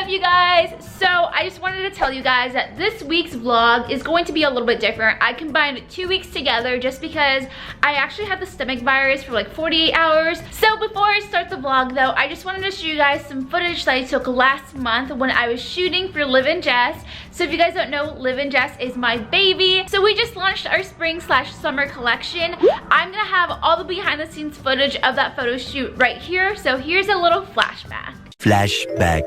up, you guys? So I just wanted to tell you guys that this week's vlog is going to be a little bit different. I combined 2 weeks together just because I actually had the stomach virus for like 48 hours. So before I start the vlog though, I just wanted to show you guys some footage that I took last month when I was shooting for Liv and Jess. So if you guys don't know, Liv and Jess is my baby. So we just launched our spring/summer collection. I'm gonna have all the behind the scenes footage of that photo shoot right here. So here's a little flashback. Flashback.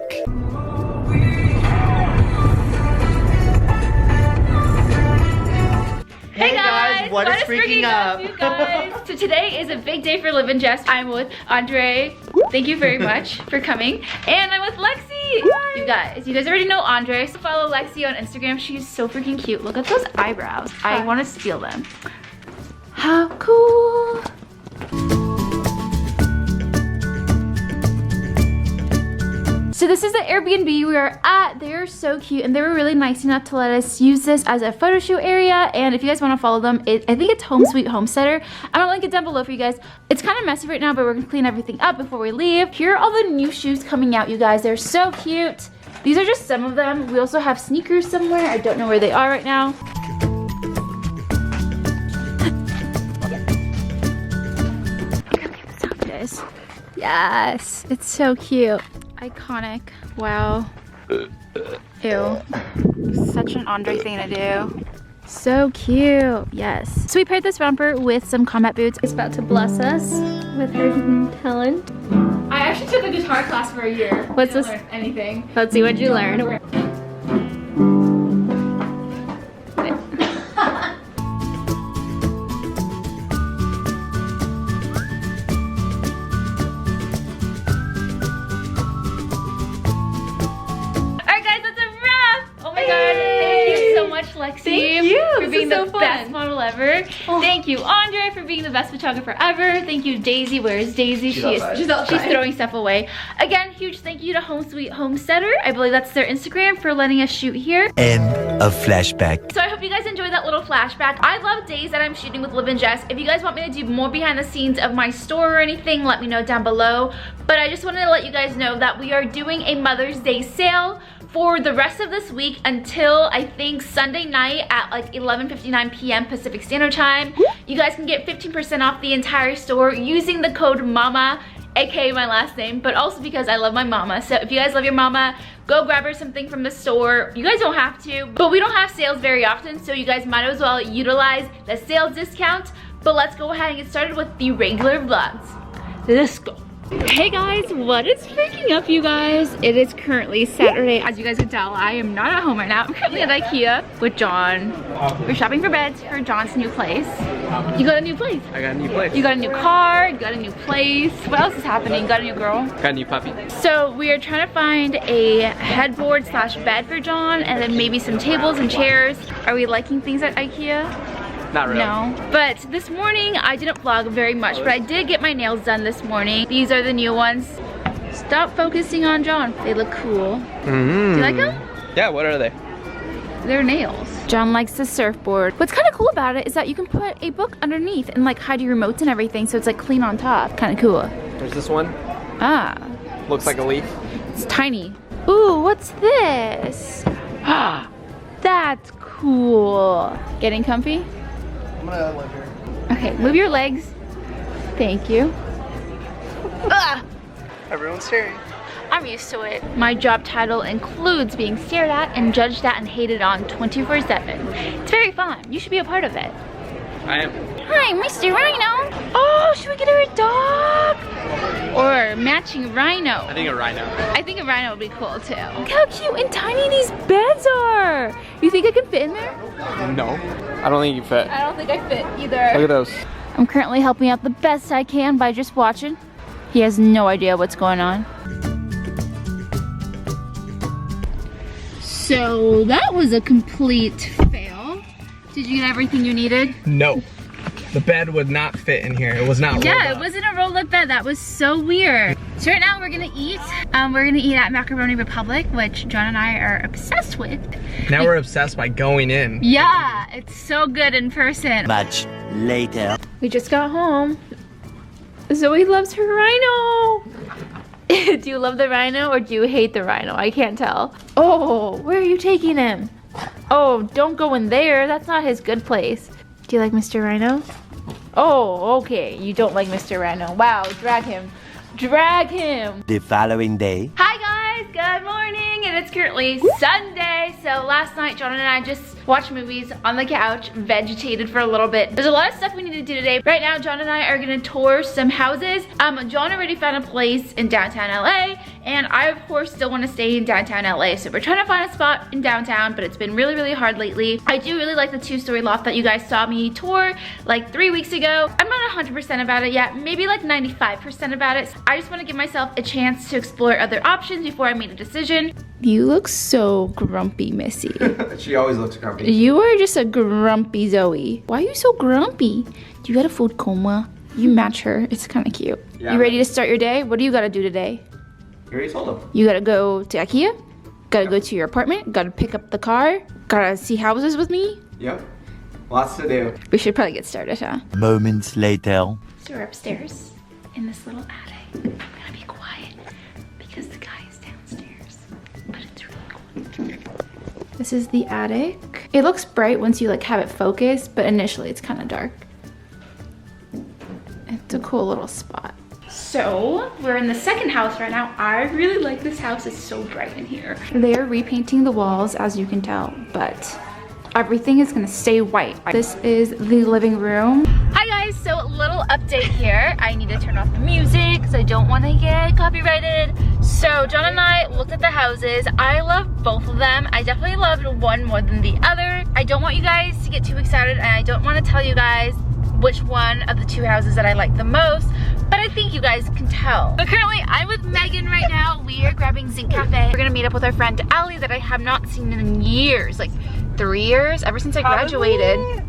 Hey guys, what is freaking up? You guys? So today is a big day for Liv and Jess. I'm with Andre. Thank you very much for coming. And I'm with Lexi. You guys already know Andre. So follow Lexi on Instagram. She's so freaking cute. Look at those eyebrows. I want to steal them. How cool. So this is the Airbnb we are at. They're so cute and they were really nice enough to let us use this as a photo shoot area. And if you guys want to follow them, I think it's Home Sweet Homesteader. I'm gonna link it down below for you guys. It's kind of messy right now, but we're gonna clean everything up before we leave. Here are all the new shoes coming out, you guys. They're so cute. These are just some of them. We also have sneakers somewhere. I don't know where they are right now. Yes, it's so cute. Iconic. Wow. Ew. Such an Andre thing to do. So cute. Yes. So we paired this romper with some combat boots. It's about to bless us with her talent. I actually took a guitar class for a year. What's this? Learn anything. Let's see what you learned. Lexi, for being the best model ever. Oh. Thank you, Andre, for being the best photographer ever. Thank you, Daisy. Where's Daisy? She's throwing stuff away. Again, huge thank you to Home Sweet Homesteader. I believe that's their Instagram for letting us shoot here. End of flashback. So I hope you guys enjoyed that little flashback. I love days that I'm shooting with Liv and Jess. If you guys want me to do more behind the scenes of my store or anything, let me know down below. But I just wanted to let you guys know that we are doing a Mother's Day sale for the rest of this week until I think Sunday night at like 11:59 p.m. Pacific Standard Time. You guys can get 15% off the entire store using the code MAMA, aka my last name, but also because I love my mama. So if you guys love your mama, go grab her something from the store. You guys don't have to, but we don't have sales very often, so you guys might as well utilize the sales discount. But let's go ahead and get started with the regular vlogs. Let's go. Hey guys, what is freaking up, you guys? It is currently Saturday. As you guys can tell, I am not at home right now. I'm currently at IKEA with John. We're shopping for beds for John's new place. You got a new place? I got a new place. You got a new car, you got a new place. What else is happening? You got a new girl? Got a new puppy. So we are trying to find a headboard slash bed for John and then maybe some tables and chairs. Are we liking things at IKEA? Not really. No, but this morning I didn't vlog very much, but I did get my nails done this morning. These are the new ones. Stop focusing on John. They look cool. Do you like them? Yeah, what are they? They're nails. John likes the surfboard. What's kind of cool about it is that you can put a book underneath and like hide your remotes and everything, so it's like clean on top. Kind of cool. There's this one. Ah. Looks like a leaf. It's tiny. Ooh, what's this? Ah, that's cool. Getting comfy? I'm gonna live here. Okay, move your legs. Thank you. Ah! Everyone's staring. I'm used to it. My job title includes being stared at and judged at and hated on 24/7. It's very fun. You should be a part of it. I am. Hi, Mr. Rhino. Oh, should we get her a dog? Or matching rhino? I think a rhino. I think a rhino would be cool too. Look how cute and tiny these beds are. You think I can fit in there? No. I don't think you fit. I don't think I fit either. Look at those. I'm currently helping out the best I can by just watching. He has no idea what's going on. So that was a complete fail. Did you get everything you needed? No. The bed would not fit in here. It was not rolled up. It wasn't a rolled up bed. That was so weird. So right now we're gonna eat. We're gonna eat at Macaroni Republic, which John and I are obsessed with. Now we're obsessed by going in. Yeah, it's so good in person. Much later. We just got home. Zoe loves her rhino. Do you love the rhino or do you hate the rhino? I can't tell. Oh, where are you taking him? Oh, don't go in there. That's not his good place. Do you like Mr. Rhino? Oh, okay. You don't like Mr. Rhino. Wow, drag him. Drag him. The following day. Hi guys, good morning, and it's currently Sunday. So last night, John and I just watched movies on the couch, vegetated for a little bit. There's a lot of stuff we need to do today. Right now, John and I are gonna tour some houses. John already found a place in downtown LA, and I of course still wanna stay in downtown LA. So we're trying to find a spot in downtown, but it's been really, really hard lately. I do really like the 2-story loft that you guys saw me tour like 3 weeks ago. I'm not 100% about it yet, maybe like 95% about it. I just wanna give myself a chance to explore other options before I made a decision. You look so grumpy, Missy. She always looks grumpy. You are just a grumpy Zoe. Why are you so grumpy? Do you got a food coma? You match her. It's kind of cute. Yeah. You ready to start your day? What do you got to do today? You already told him. You got to go to IKEA? Got to go to your apartment? Got to pick up the car? Got to see houses with me? Yep. Lots to do. We should probably get started, huh? Moments later. So we're upstairs in this little attic. I'm going to be quiet because the guy is downstairs. But it's really cool. This is the attic. It looks bright once you like have it focused, but initially it's kind of dark. It's a cool little spot. So we're in the second house right now. I really like this house. It's so bright in here. They are repainting the walls, as you can tell, but everything is gonna stay white. This is the living room. Hi guys, so a little update here. I need to turn off the music because I don't want to get copyrighted. So John and I looked at the houses. I love both of them. I definitely loved one more than the other. I don't want you guys to get too excited, and I don't want to tell you guys which one of the two houses that I like the most, but I think you guys can tell. But currently I'm with Megan right now. We are grabbing Zinc Cafe. We're gonna meet up with our friend Allie that I have not seen in years, like 3 years, ever since I graduated.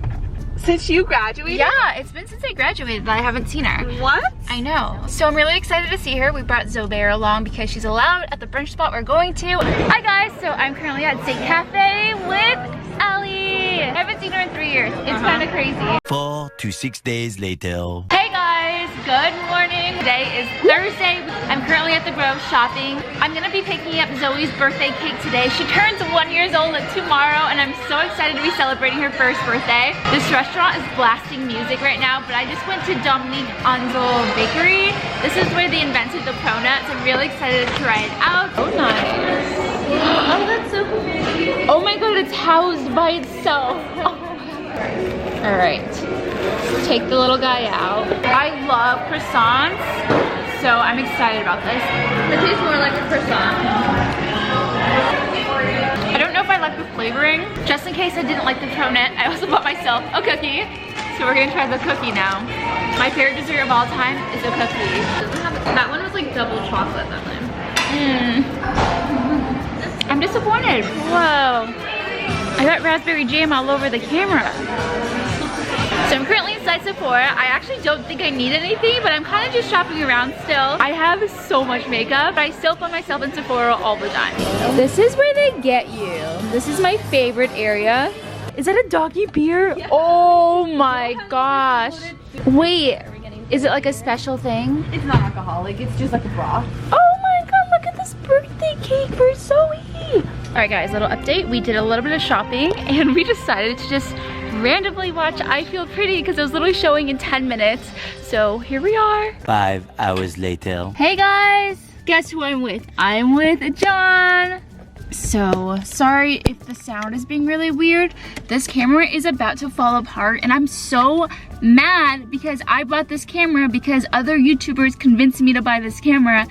Since you graduated? Yeah, it's been since I graduated that I haven't seen her. What? I know. So I'm really excited to see her. We brought Zobear along because she's allowed at the brunch spot we're going to. Hi guys, so I'm currently at Zinc Cafe with Allie. I haven't seen her in 3 years. It's kind of crazy. 4 to 6 days later. Hey guys, good morning. Today is Thursday. I'm currently at the Grove shopping. I'm gonna be picking up Zoe's birthday cake today. She turns 1 year old tomorrow, and I'm so excited to be celebrating her first birthday. This restaurant is blasting music right now, but I just went to Dominique Anzel Bakery. This is where they invented the pronuts. I'm really excited to try it out. Oh, nice. Oh, that's so cool. Oh my god, it's housed by itself. All right, take the little guy out. I love croissants, so I'm excited about this. It tastes more like a croissant. I don't know if I like the flavoring. Just in case I didn't like the cronut, I also bought myself a cookie. So we're gonna try the cookie now. My favorite dessert of all time is a cookie. That one was like double chocolate that time. I'm disappointed. Whoa. I got raspberry jam all over the camera. So I'm currently inside Sephora. I actually don't think I need anything, but I'm kind of just shopping around still. I have so much makeup, but I still find myself in Sephora all the time. This is where they get you. This is my favorite area. Is that a doggy beer? Yeah. Oh my gosh. Wait, is it like a special thing? It's not alcoholic, it's just like a broth. Oh my god, look at this birthday cake for Zoe. All right guys, little update. We did a little bit of shopping and we decided to just randomly watch I Feel Pretty because it was literally showing in 10 minutes. So here we are. 5 hours later. Hey guys, guess who I'm with? I'm with John. So sorry if the sound is being really weird. This camera is about to fall apart and I'm so mad because I bought this camera because other YouTubers convinced me to buy this camera,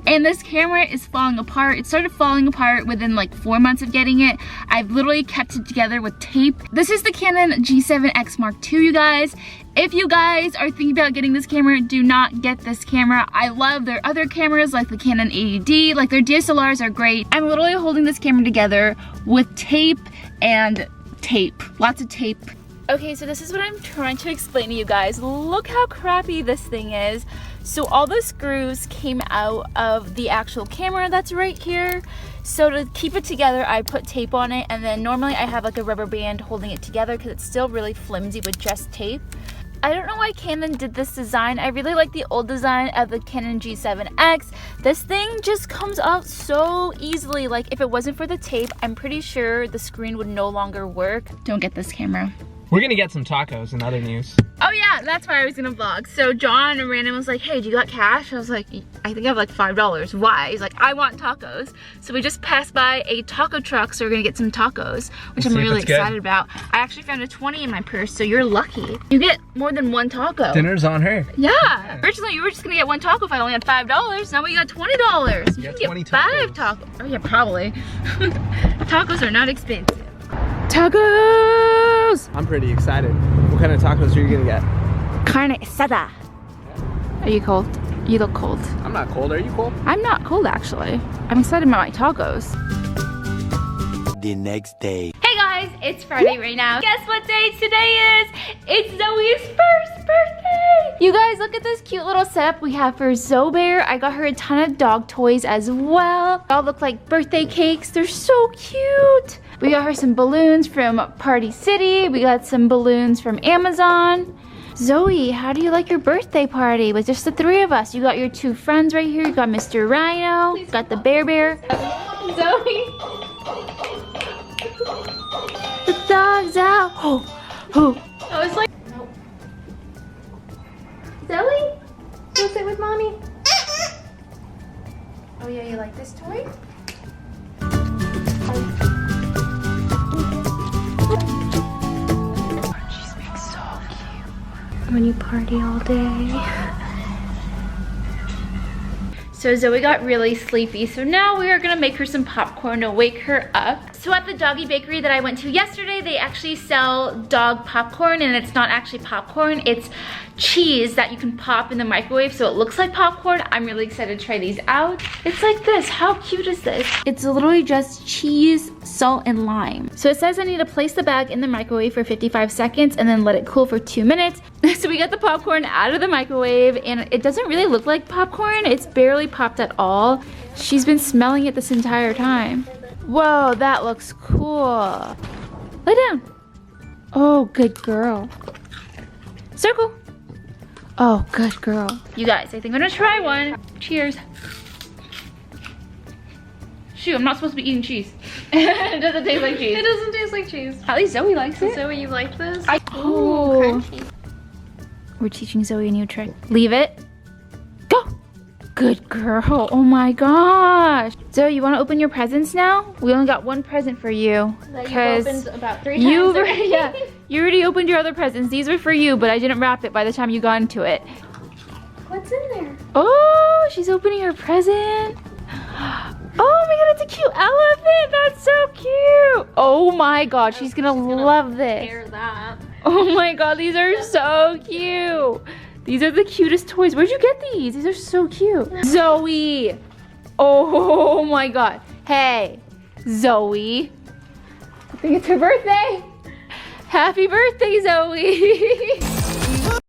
and this camera is falling apart. It started falling apart within like 4 months of getting it. I've literally kept it together with tape. This is the Canon G7X Mark II, you guys. If you guys are thinking about getting this camera, do not get this camera. I love their other cameras like the Canon 80D, like their DSLRs are great. I'm literally holding this camera together with tape and tape, lots of tape. Okay, so this is what I'm trying to explain to you guys. Look how crappy this thing is. So all the screws came out of the actual camera that's right here. So to keep it together, I put tape on it, and then normally I have like a rubber band holding it together because it's still really flimsy with just tape. I don't know why Canon did this design. I really like the old design of the Canon G7X. This thing just comes off so easily. Like if it wasn't for the tape, I'm pretty sure the screen would no longer work. Don't get this camera. We're gonna get some tacos in other news. Oh yeah, that's why I was gonna vlog. So John random was like, hey, do you got cash? I was like, I think I have like $5. Why? He's like, I want tacos. So we just passed by a taco truck, so we're gonna get some tacos, which I'm really excited about. I actually found a 20 in my purse, so you're lucky. You get more than one taco. Dinner's on her. Yeah. Originally you were just gonna get one taco if I only had $5. Now we got $20. You can get 20 5 tacos. Oh yeah, probably. Tacos are not expensive. Tacos! I'm pretty excited. What kind of tacos are you gonna get? Carne asada. Are you cold? You look cold. I'm not cold. Are you cold? I'm not cold actually. I'm excited about my tacos. The next day. Hey guys, it's Friday right now. Guess what day today is? It's Zoe's first birthday! You guys, look at this cute little setup we have for Zoe Bear. I got her a ton of dog toys as well. They all look like birthday cakes. They're so cute. We got her some balloons from Party City. We got some balloons from Amazon. Zoe, how do you like your birthday party with just the 3 of us? You got your 2 friends right here. You got Mr. Rhino. You got the Bear Bear. Zoe. The dog's out. Oh. I was like, nope. Zoe, go sit with mommy. Oh yeah, you like this toy? She's being so cute. When you party all day. So Zoe got really sleepy, so now we are gonna make her some popcorn to wake her up. So at the doggy bakery that I went to yesterday, they actually sell dog popcorn, and it's not actually popcorn, it's cheese that you can pop in the microwave so it looks like popcorn. I'm really excited to try these out. It's like this. How cute is this? It's literally just cheese, salt, and lime. So it says I need to place the bag in the microwave for 55 seconds and then let it cool for 2 minutes. So we got the popcorn out of the microwave, and it doesn't really look like popcorn. It's barely popped at all. She's been smelling it this entire time. Whoa, that looks cool. Lay down. Oh, good girl. Circle. Oh, good girl. You guys, I think I'm gonna try one. Cheers. Shoot, I'm not supposed to be eating cheese. It doesn't taste like cheese. It doesn't taste like cheese. At least Zoe likes it. Zoe, you like this? Oh. Crunchy. We're teaching Zoe a new trick. Leave it. Go. Good girl. Oh my gosh. Zoe, you want to open your presents now? We only got one present for you. That you've opened about 3 times you already. Yeah, you already opened your other presents. These were for you, but I didn't wrap it by the time you got into it. What's in there? Oh, she's opening her present. Oh my god, it's a cute elephant. That's so cute. Oh my god, she's gonna love this. Hear that. Oh my god, these are so cute. These are the cutest toys. Where'd you get these? These are so cute. Zoe. Oh my god. Hey, Zoe. I think it's her birthday. Happy birthday, Zoe.